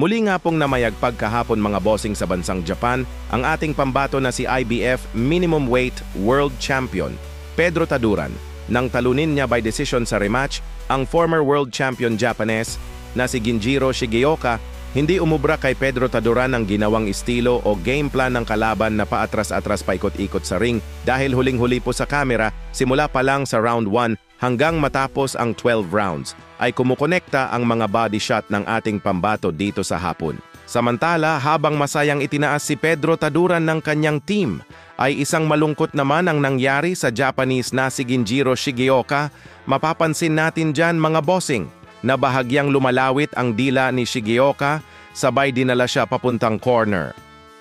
Muli nga pong namayagpag kahapon mga bossing sa bansang Japan ang ating pambato na si IBF Minimum Weight World Champion, Pedro Taduran, nang talunin niya by decision sa rematch ang former World Champion Japanese na si Ginjiro Shigeoka. Hindi umubra kay Pedro Taduran ang ginawang estilo o game plan ng kalaban na paatras-atras paikot-ikot sa ring dahil huling-huli po sa kamera simula pa lang sa round 1 hanggang matapos ang 12 rounds ay kumukonekta ang mga body shot ng ating pambato dito sa hapon. Samantala, habang masayang itinaas si Pedro Taduran ng kanyang team, ay isang malungkot naman ang nangyari sa Japanese na si Ginjiro Shigeoka. Mapapansin natin dyan mga bossing na bahagyang lumalawit ang dila ni Shigeoka, sabay dinala siya papuntang corner.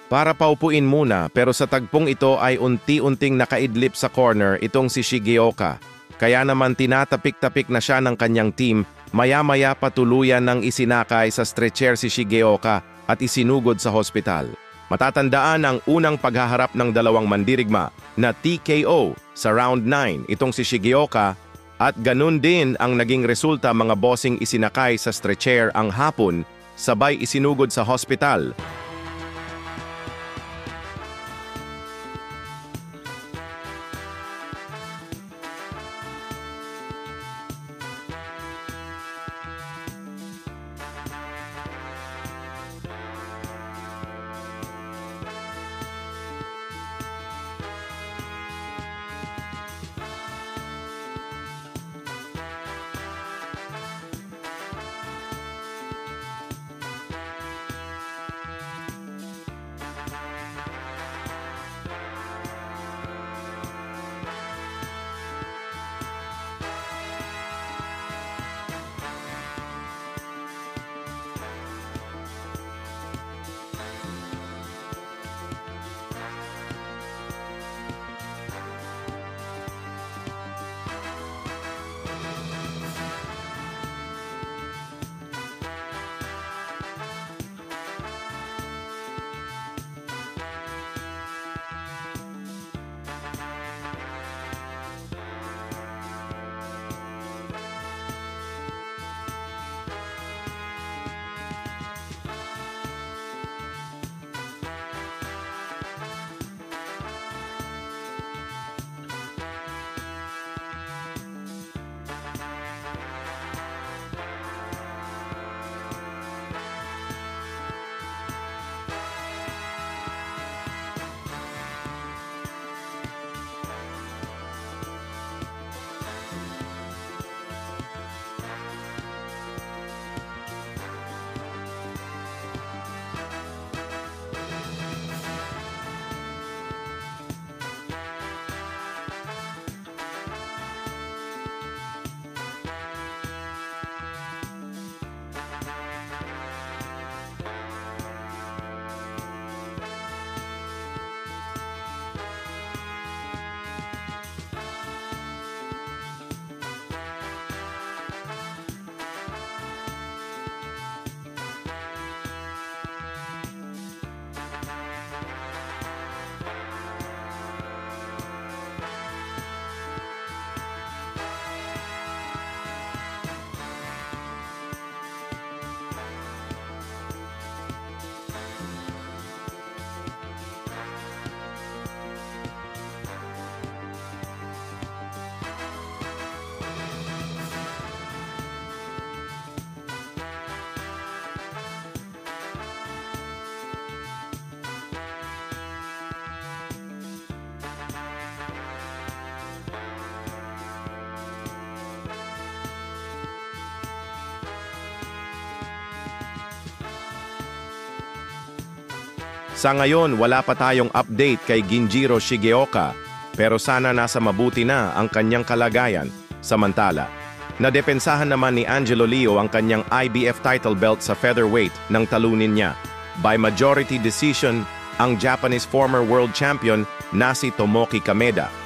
Para paupuin muna, pero sa tagpong ito ay unti-unting nakaidlip sa corner itong si Shigeoka. Kaya naman tinatapik-tapik na siya ng kanyang team, maya-maya patuluyan ng isinakay sa stretcher si Shigeoka at isinugod sa hospital. Matatandaan ang unang paghaharap ng dalawang mandirigma na TKO sa round 9 itong si Shigeoka. At ganun din ang naging resulta mga bossing, isinakay sa stretcher ang hapon, sabay isinugod sa hospital. Sa ngayon, wala pa tayong update kay Ginjiro Shigeoka, pero sana nasa mabuti na ang kanyang kalagayan. Samantala, nadepensahan naman ni Angelo Leo ang kanyang IBF title belt sa featherweight nang talunin niya by majority decision ang Japanese former world champion na si Tomoki Kameda.